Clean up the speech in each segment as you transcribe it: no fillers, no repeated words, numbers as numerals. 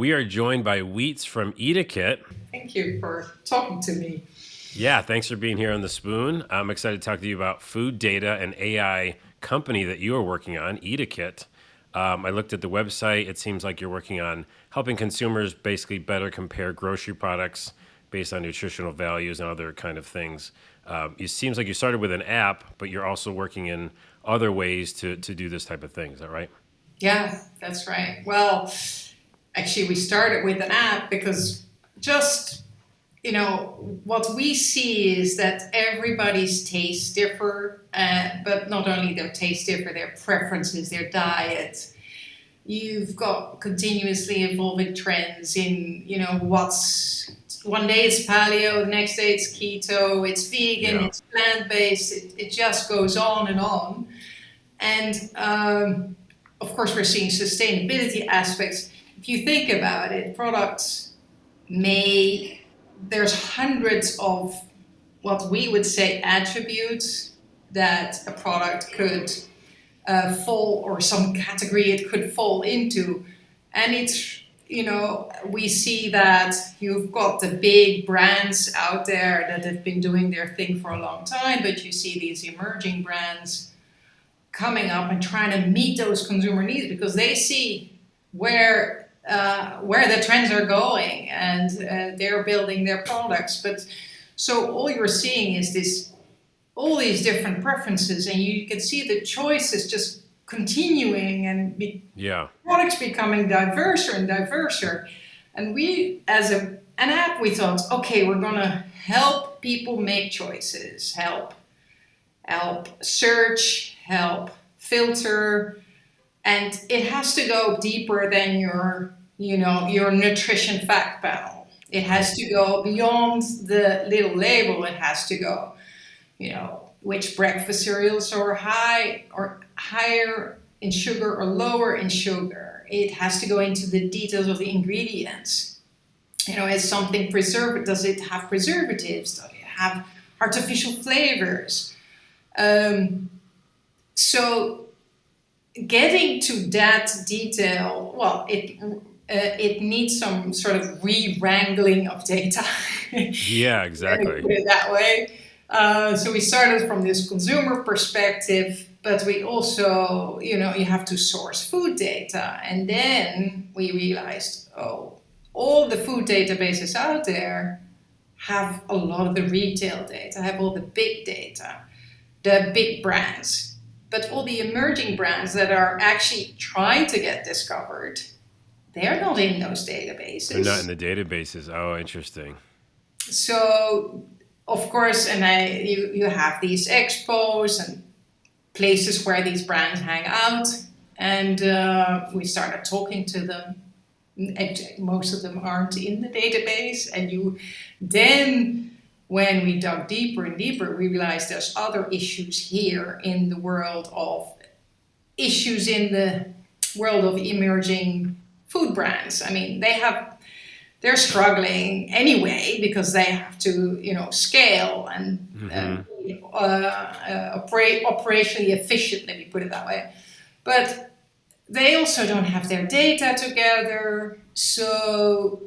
we are joined by Wheats from Eatiquette. Thank you for talking to me. Yeah, thanks for being here on The Spoon. I'm excited to talk to you about food data and AI company that you are working on, Eatiquette. I looked at the website. It seems like you're working on helping consumers basically better compare grocery products based on nutritional values and other kind of things. It seems like you started with an app, but you're also working in other ways to do this type of thing. Is that right? Yeah, that's right. Well, actually, we started with an app because just, what we see is that everybody's tastes differ, but not only their tastes differ, their preferences, their diet. You've got continuously evolving trends in, what's one day it's paleo, the next day it's keto, it's vegan, Yeah. it's plant-based, it just goes on and on. And of course, we're seeing sustainability aspects. If you think about it, products there's hundreds of what we would say attributes that a product could fall, or some category it could fall into. And we see that you've got the big brands out there that have been doing their thing for a long time, but you see these emerging brands coming up and trying to meet those consumer needs because they see where the trends are going, and they're building their products. But so all you're seeing is all these different preferences, and you can see the choices just continuing and Yeah. products becoming diverser and diverser. And we, as an app, we thought, okay, we're gonna help people make choices, help search, help filter, and it has to go deeper than your nutrition fact panel. It has to go beyond the little label. It has to go, which breakfast cereals are high or higher in sugar or lower in sugar. It has to go into the details of the ingredients. Is something preserved? Does it have preservatives? Does it have artificial flavors? So getting to that detail, well, it needs some sort of re-wrangling of data. Yeah, Let me exactly. put it that way. So we started from this consumer perspective, but we also, you have to source food data. And then we realized, all the food databases out there have a lot of the retail data, have all the big data, the big brands. But all the emerging brands that are actually trying to get discovered, they're not in those They're not in databases. the databases. Oh, interesting. So, of course, and you have these expos and places where these brands hang out, and we started talking to them. Most of them aren't in the database, and then when we dug deeper and deeper, we realized there's other issues here in the world of emerging food brands. I mean, they're struggling anyway because they have to, scale and operate operationally efficient. Let me put it that way. But they also don't have their data together, so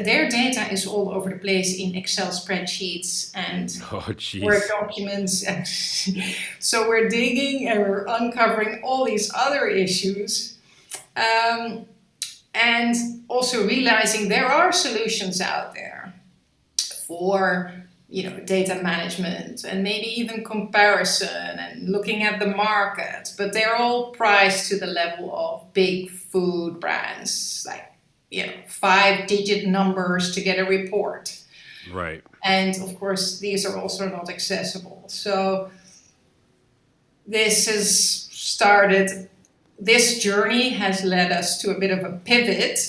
their data is all over the place in Excel spreadsheets and Oh, Word jeez. documents. So we're digging and we're uncovering all these other issues. And also realizing there are solutions out there for data management and maybe even comparison and looking at the market, but they're all priced to the level of big food brands, like 5-digit numbers to get a report. Right. And of course, these are also not accessible. So this journey has led us to a bit of a pivot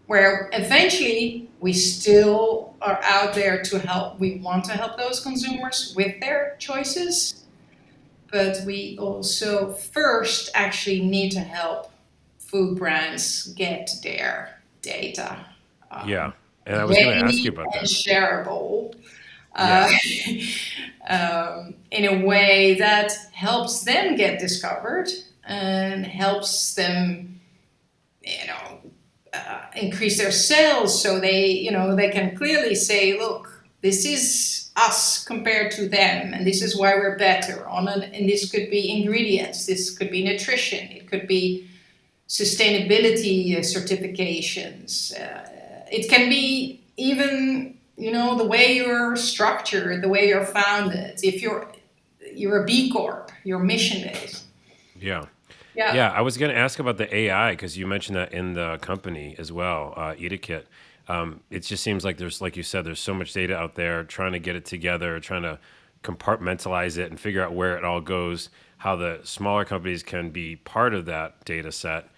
where eventually we still are out there to help. We want to help those consumers with their choices, but we also first actually need to help food brands get their data Yeah. And I was going to ask you ready about and that. shareable, uh, Yeah. in a way that helps them get discovered and helps them, increase their sales, so they can clearly say, look, this is us compared to them, and this is why we're better on it. And this could be ingredients, this could be nutrition, it could be sustainability certifications, it can be even the way you're structured, the way you're founded, if you're a B Corp, you're mission based. Yeah. Yeah. Yeah, I was going to ask about the AI because you mentioned that in the company as well, Eatiquette. It just seems like there's, like you said, there's so much data out there, trying to get it together, trying to compartmentalize it and figure out where it all goes, how the smaller companies can be part of that data set.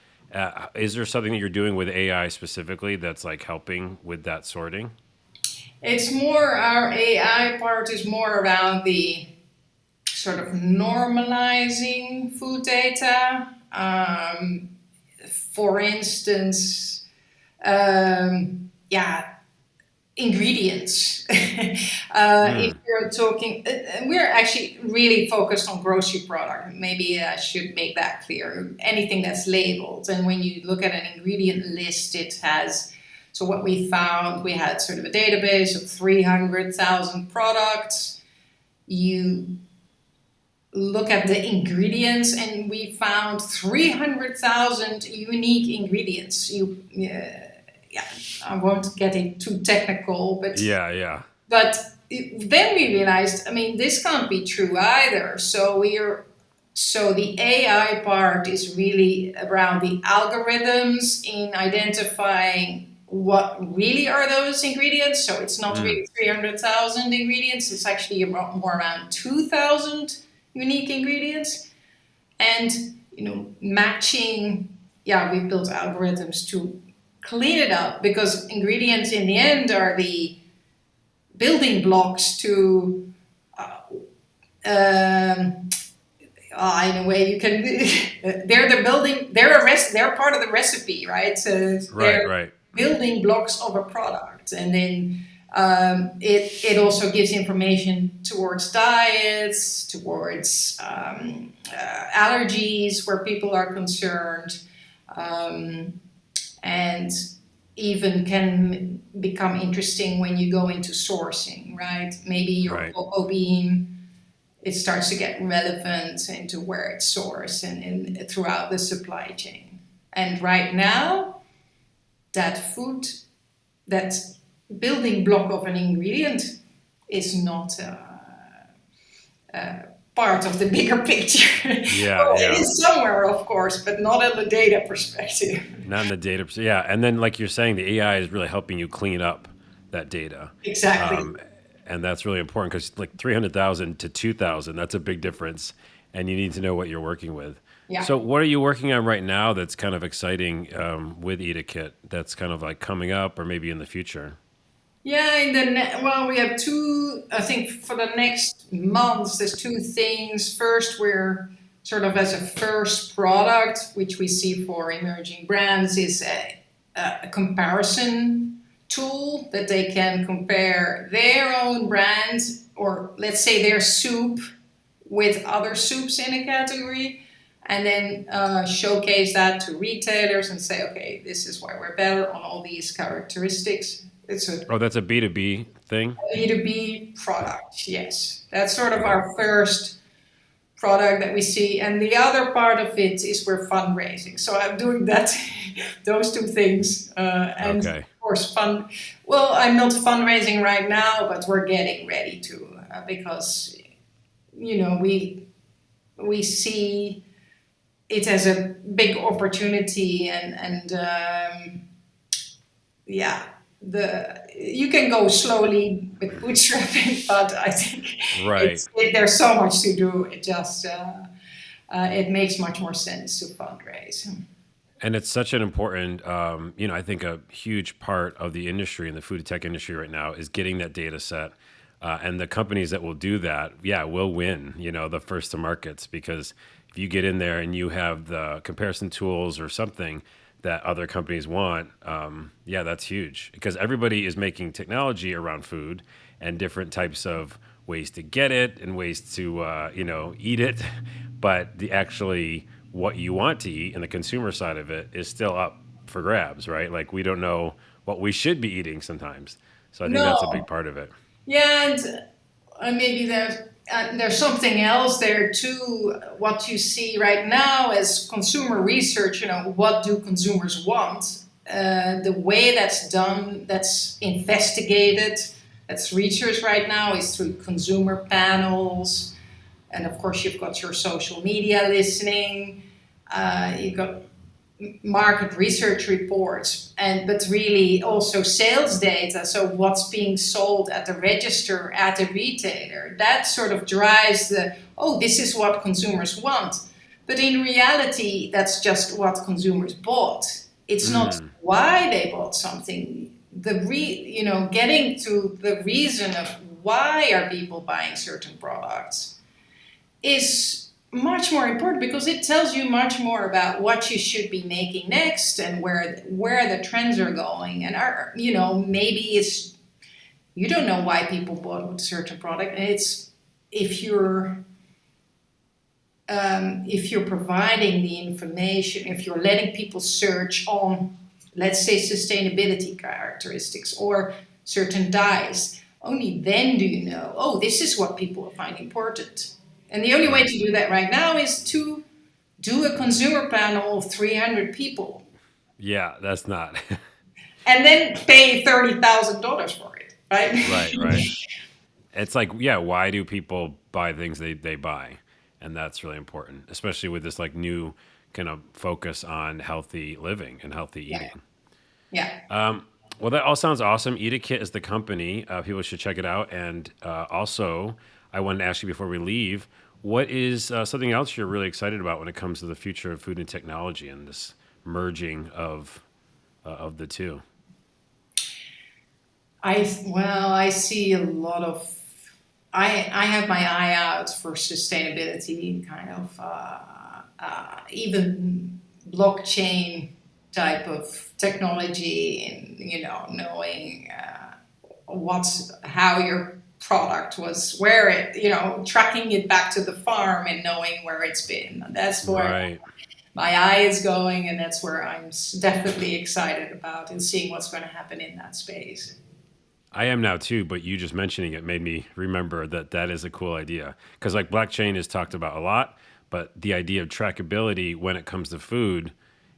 Is there something that you're doing with AI specifically that's like helping with that sorting? It's more, our AI part is more around the sort of normalizing food data. For instance, yeah, ingredients. If you're talking, we're actually really focused on grocery product. Maybe I should make that clear. Anything that's labeled, and when you look at an ingredient list, it has. So what we found, we had sort of a database of 300,000 products. You look at the ingredients, and we found 300,000 unique ingredients. Yeah, I won't get it too technical, but Yeah, yeah. but then we realized, I mean, this can't be true either. So the AI part is really around the algorithms in identifying what really are those ingredients. So it's not Mm, really 300,000 ingredients. It's actually more around 2,000 unique ingredients. And, matching, yeah, we built algorithms to clean it up, because ingredients in the end are the building blocks to um, in a way you can they're the building they're part of the recipe, right? So right, they're right. building blocks of a product. And then it also gives information towards diets, towards allergies where people are concerned, and even can become interesting when you go into sourcing, right? Maybe your Right. cocoa bean, it starts to get relevant into where it's sourced and throughout the supply chain. And right now, that building block of an ingredient is not part of the bigger picture. Yeah, Well, it yeah. is somewhere, of course, but not in the data perspective. Not in the data. Yeah, and then like you're saying, the AI is really helping you clean up that data, Exactly. um, and that's really important because like 300,000 to 2,000, that's a big difference, and you need to know what you're working with. Yeah. So, what are you working on right now that's kind of exciting with Eatiquette? That's kind of like coming up, or maybe in the future. Yeah, well, we have two. I think for the next months, there's two things. First, we're sort of as a first product, which we see for emerging brands, is a comparison tool that they can compare their own brand, or let's say their soup, with other soups in a category, and then showcase that to retailers and say, okay, this is why we're better on all these characteristics. It's a Oh, that's a B2B thing. B2B product, yes. That's sort of Okay. our first product that we see. And the other part of it is we're fundraising. So I'm doing that, those two things. And Okay. of course, well, I'm not fundraising right now, but we're getting ready to, because, we see it as a big opportunity, and yeah, you can go slowly with bootstrapping, but I think Right. there's so much to do. It makes much more sense to fundraise. And it's such an important, I think a huge part of the industry and the food tech industry right now is getting that data set. And the companies that will do that, yeah, will win, the first to markets, because if you get in there and you have the comparison tools or something that other companies want, yeah, that's huge because everybody is making technology around food and different types of ways to get it and ways to, eat it. But the actually what you want to eat and the consumer side of it is still up for grabs, right? Like we don't know what we should be eating sometimes. So I think that's a big No. part of it. Yeah, and maybe there's something else there too. What you see right now is consumer research. What do consumers want? The way that's done, that's investigated, that's research right now is through consumer panels, and of course you've got your social media listening. You've got market research reports, but really also sales data. So what's being sold at the register at the retailer, that sort of drives this is what consumers want. But in reality, that's just what consumers bought. It's not Mm, why they bought something. Getting to the reason of why are people buying certain products is much more important, because it tells you much more about what you should be making next and where the trends are going. And maybe it's, you don't know why people bought a certain product, and it's if you're providing the information, if you're letting people search on, let's say, sustainability characteristics or certain dyes, only then do you know, this is what people find important. And the only way right. to do that right now is to do a consumer panel of 300 people Yeah, that's not. and then pay $30,000 for it, right? Right, right. It's like, yeah, why do people buy things they buy? And that's really important, especially with this like new kind of focus on healthy living and healthy Yeah, eating. yeah. Well, that all sounds awesome. Eatiquette is the company. People should check it out. And also, I wanted to ask you before we leave, what is something else you're really excited about when it comes to the future of food and technology and this merging of the two? I see a lot of. I have my eye out for sustainability, kind of even blockchain type of technology, and knowing how your product was, where tracking it back to the farm and knowing where it's been. That's where Right. my eye is going, and that's where I'm definitely excited about and seeing what's going to happen in that space. I am now too, but you just mentioning it made me remember that that is a cool idea. Because like blockchain is talked about a lot, but the idea of trackability when it comes to food,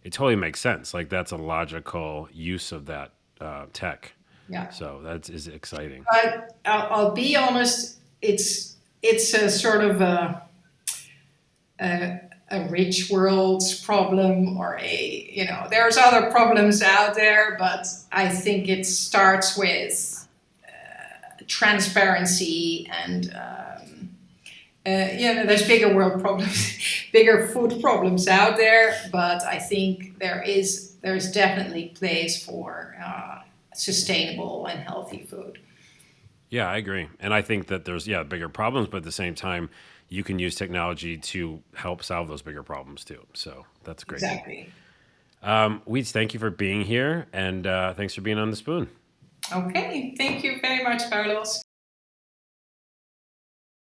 it totally makes sense. Like that's a logical use of that tech. Yeah. So that is exciting. But I'll be honest, it's a sort of a, a rich world's problem, or there's other problems out there, but I think it starts with transparency and there's bigger world problems, bigger food problems out there, but I think there's definitely place for sustainable and healthy food. Yeah, I agree. And I think that there's, yeah, bigger problems, but at the same time, you can use technology to help solve those bigger problems too. So that's great. Exactly. Weeds, thank you for being here and thanks for being on the spoon. Okay, thank you very much, Carlos.